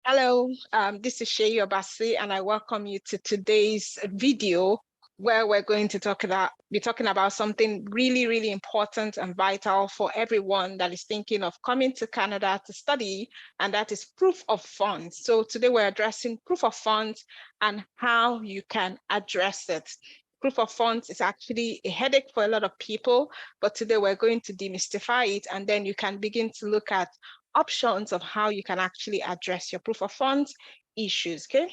Hello, this is Shay Obasi, and I welcome you to today's video where we're going to be talking about something really, really important and vital for everyone that is thinking of coming to Canada to study, and that is proof of funds. So today we're addressing proof of funds and how you can address it. Proof of funds is actually a headache for a lot of people, but today we're going to demystify it, and then you can begin to look at options of how you can actually address your proof of funds issues, okay?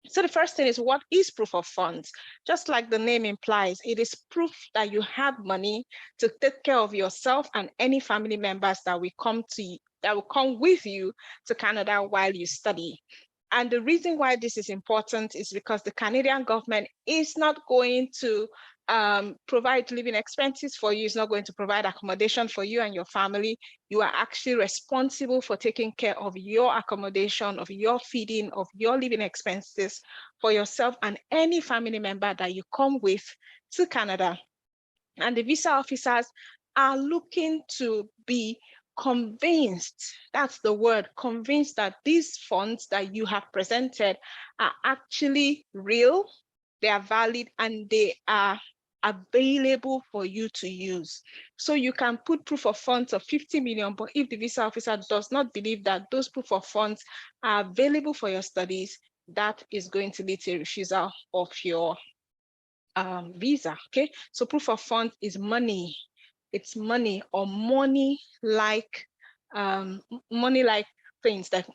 So the first thing is, what is proof of funds? Just like the name implies, it is proof that you have money to take care of yourself and any family members that will come with you to Canada while you study. And the reason why this is important is because the Canadian government is not going to provide living expenses for you. It's not going to provide accommodation for you and your family. You are actually responsible for taking care of your accommodation, of your feeding, of your living expenses for yourself and any family member that you come with to Canada. And the visa officers are looking to be convinced, that's the word, convinced that these funds that you have presented are actually real, they are valid, and they are available for you to use. So you can put proof of funds of 50 million, but if the visa officer does not believe that those proof of funds are available for your studies, that is going to lead to a refusal of your visa. Okay, so proof of funds is money. It's money or money-like things that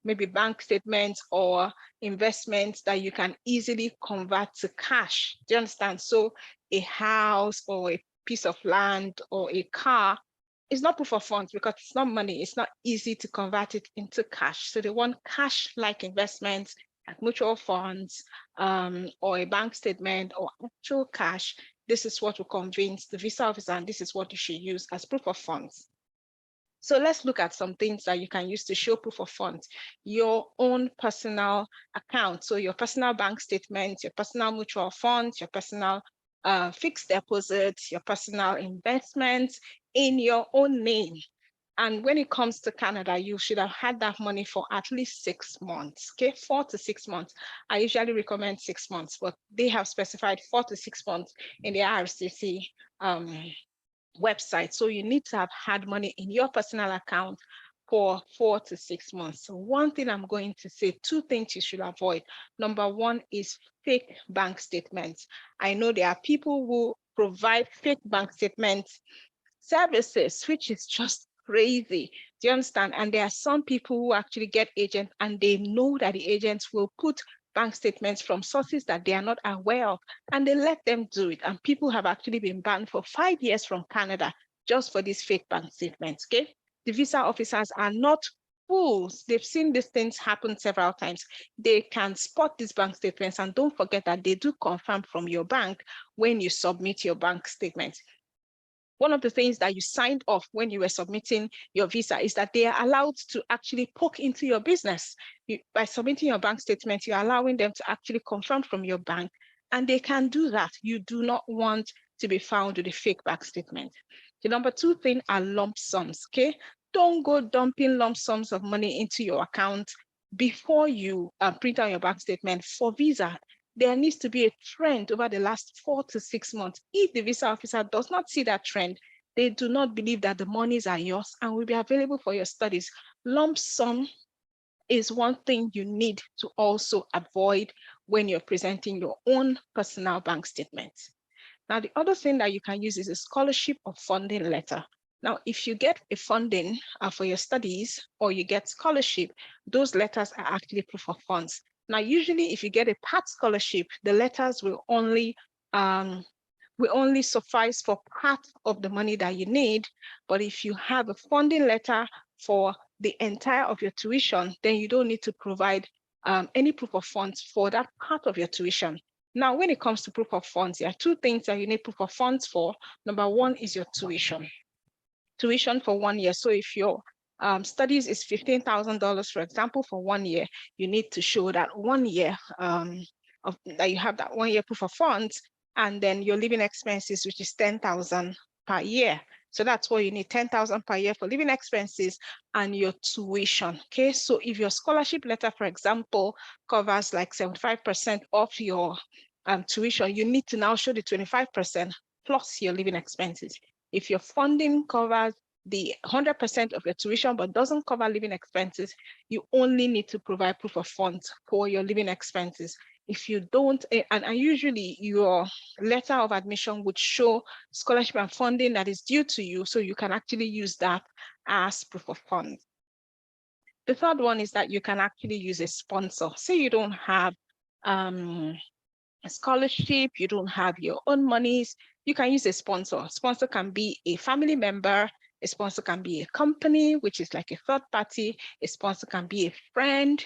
maybe bank statements or investments that you can easily convert to cash. Do you understand? So a house or a piece of land or a car is not proof of funds because it's not money. It's not easy to convert it into cash. So they want cash-like investments like mutual funds or a bank statement or actual cash. This is what will convince the visa officer, and this is what you should use as proof of funds. So let's look at some things that you can use to show proof of funds. Your own personal account. So your personal bank statements, your personal mutual funds, your personal fixed deposits, your personal investments in your own name. And when it comes to Canada, you should have had that money for at least 6 months, okay? 4 to 6 months. I usually recommend 6 months, but they have specified 4 to 6 months in the RCC website. So you need to have had money in your personal account for 4 to 6 months. So one thing I'm going to say, 2 things you should avoid. Number 1 is fake bank statements. I know there are people who provide fake bank statements services, which is just crazy. Do you understand? And there are some people who actually get agents and they know that the agents will put bank statements from sources that they are not aware of, and they let them do it. And people have actually been banned for 5 years from Canada just for these fake bank statements, okay? The visa officers are not fools. They've seen these things happen several times. They can spot these bank statements, and don't forget that they do confirm from your bank when you submit your bank statements. One of the things that you signed off when you were submitting your visa is that they are allowed to actually poke into your business. By submitting your bank statement, you're allowing them to actually confirm from your bank, and they can do that. You do not want to be found with a fake bank statement. The number 2 thing are lump sums, okay? Don't go dumping lump sums of money into your account before you print out your bank statement for visa. There needs to be a trend over the last 4 to 6 months. If the visa officer does not see that trend, they do not believe that the monies are yours and will be available for your studies. Lump sum is one thing you need to also avoid when you're presenting your own personal bank statements. Now, the other thing that you can use is a scholarship or funding letter. Now, if you get a funding for your studies or you get scholarship, those letters are actually proof of funds. Now, usually if you get a part scholarship, the letters will only suffice for part of the money that you need. But if you have a funding letter for the entire of your tuition, then you don't need to provide any proof of funds for that part of your tuition. Now, when it comes to proof of funds, there are 2 things that you need proof of funds for. Number 1 is your tuition. Tuition for 1 year. So if your studies is $15,000, for example, for 1 year, you need to show that 1 year that you have that 1 year proof of funds, and then your living expenses, which is $10,000 per year. So that's what you need, 10,000 per year for living expenses and your tuition. Okay, so if your scholarship letter, for example, covers like 75% of your tuition, you need to now show the 25% plus your living expenses. If your funding covers the 100% of your tuition but doesn't cover living expenses, you only need to provide proof of funds for your living expenses. If you don't, and usually your letter of admission would show scholarship and funding that is due to you, so you can actually use that as proof of funds. The third one is that you can actually use a sponsor. Say you don't have a scholarship, you don't have your own monies, you can use a sponsor. A sponsor can be a family member, a sponsor can be a company, which is like a third party, a sponsor can be a friend,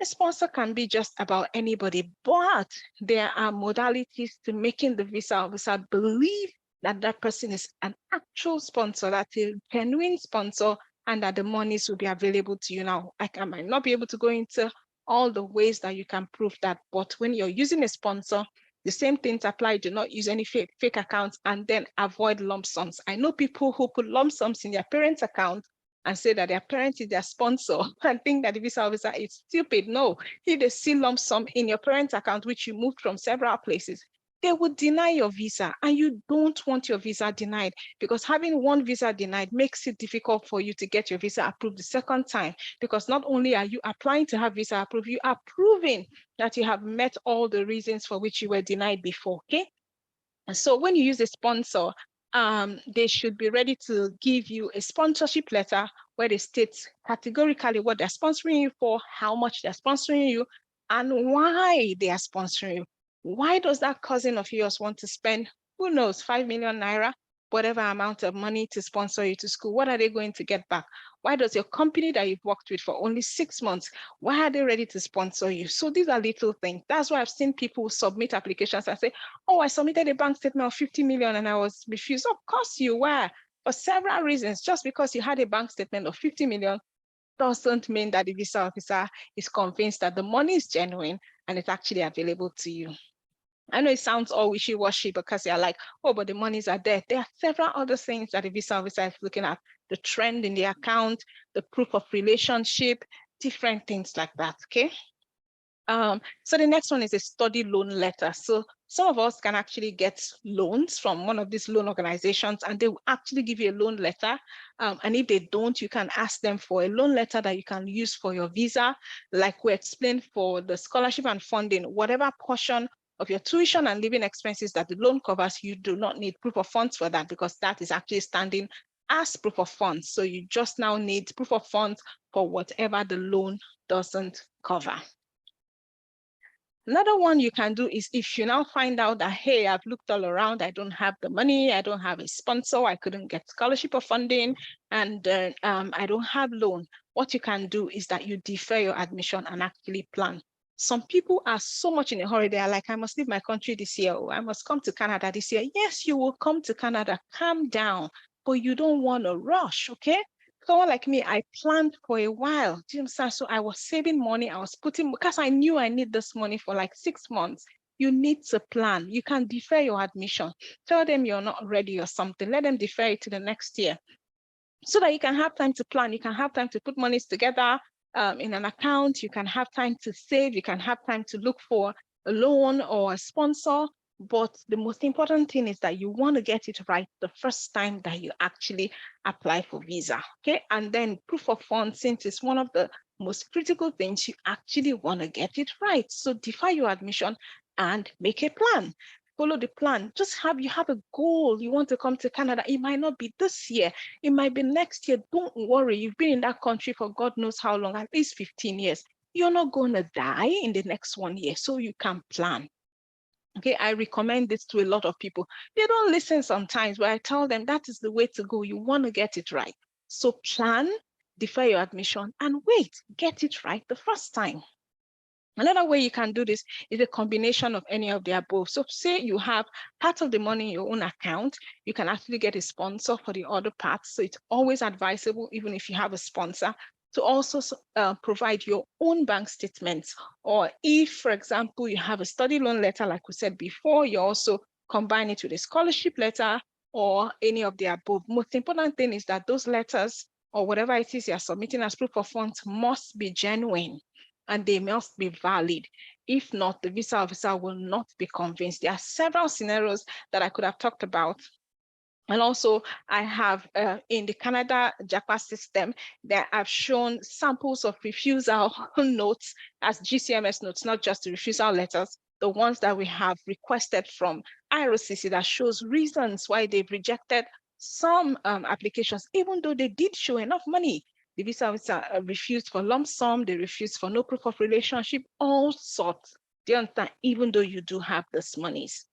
a sponsor can be just about anybody, but there are modalities to making the visa officer believe that that person is an actual sponsor, that's a genuine sponsor, and that the monies will be available to you. Now, I might not be able to go into all the ways that you can prove that, but when you're using a sponsor, the same things apply. Do not use any fake accounts, and then avoid lump sums. I know people who put lump sums in their parents' account and say that their parent is their sponsor and think that the visa officer is stupid. No, if they see lump sum in your parent's account, which you moved from several places, they would deny your visa, and you don't want your visa denied, because having one visa denied makes it difficult for you to get your visa approved the second time, because not only are you applying to have visa approved, you are proving that you have met all the reasons for which you were denied before, okay? And so when you use a sponsor, they should be ready to give you a sponsorship letter where they state categorically what they're sponsoring you for, how much they're sponsoring you, and why they are sponsoring you. Why does that cousin of yours want to spend, who knows, 5 million naira, whatever amount of money to sponsor you to school? What are they going to get back? Why does your company that you've worked with for only 6 months, why are they ready to sponsor you? So these are little things. That's why I've seen people submit applications and say, oh, I submitted a bank statement of 50 million and I was refused. Of course you were, for several reasons. Just because you had a bank statement of 50 million doesn't mean that the visa officer is convinced that the money is genuine and it's actually available to you. I know it sounds all wishy-washy because you're like, oh, but the monies are there. There are several other things that the visa officer is looking at: the trend in the account, the proof of relationship, different things like that, okay? So the next one is a study loan letter. So some of us can actually get loans from one of these loan organizations, and they will actually give you a loan letter. And if they don't, you can ask them for a loan letter that you can use for your visa. Like we explained for the scholarship and funding, whatever portion of your tuition and living expenses that the loan covers, you do not need proof of funds for that, because that is actually standing as proof of funds. So you just now need proof of funds for whatever the loan doesn't cover. Another one you can do is, if you now find out that, hey, I've looked all around, I don't have the money, I don't have a sponsor, I couldn't get scholarship or funding, and I don't have loan, what you can do is that you defer your admission and actually plan. Some people are so much in a hurry. They are like, I must leave my country this year, or I must come to Canada this year. Yes, you will come to Canada, calm down, but you don't want to rush, okay? Someone like me, I planned for a while. So I was saving money. I was putting, because I knew I need this money for like 6 months. You need to plan. You can defer your admission. Tell them you're not ready or something. Let them defer it to the next year, so that you can have time to plan. You can have time to put monies together in an account. You can have time to save. You can have time to look for a loan or a sponsor. But the most important thing is that you want to get it right the first time that you actually apply for visa, okay? And then proof of funds, since it's one of the most critical things, you actually want to get it right. So defer your admission and make a plan. Follow the plan. You have a goal. You want to come to Canada. It might not be this year. It might be next year. Don't worry. You've been in that country for God knows how long, at least 15 years. You're not going to die in the next 1 year, so you can plan. Okay, I recommend this to a lot of people. They don't listen sometimes, but I tell them that is the way to go. You want to get it right. So plan, defer your admission, and wait, get it right the first time. Another way you can do this is a combination of any of the above. So say you have part of the money in your own account, you can actually get a sponsor for the other part. So it's always advisable, even if you have a sponsor, to also provide your own bank statements. Or if, for example, you have a study loan letter, like we said before, you also combine it with a scholarship letter or any of the above. Most important thing is that those letters or whatever it is you're submitting as proof of funds must be genuine and they must be valid. If not, the visa officer will not be convinced. There are several scenarios that I could have talked about. And also, I have in the Canada JAPA system that I've shown samples of refusal notes as GCMS notes, not just the refusal letters, the ones that we have requested from IRCC that shows reasons why they've rejected some applications, even though they did show enough money. The visa officer refused for lump sum, they refused for no proof of relationship, all sorts. Do you understand? Even though you do have these monies.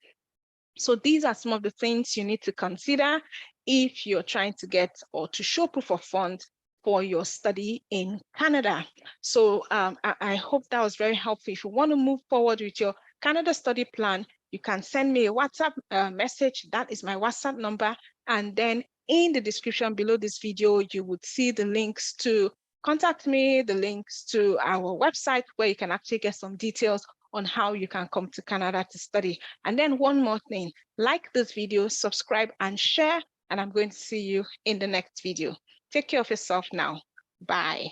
So these are some of the things you need to consider if you're trying to get or to show proof of funds for your study in Canada. So I hope that was very helpful. If you want to move forward with your Canada study plan, you can send me a WhatsApp message. That is my WhatsApp number. And then in the description below this video, you would see the links to contact me, the links to our website where you can actually get some details on how you can come to Canada to study. And then one more thing, like this video, subscribe and share, and I'm going to see you in the next video. Take care of yourself now. Bye.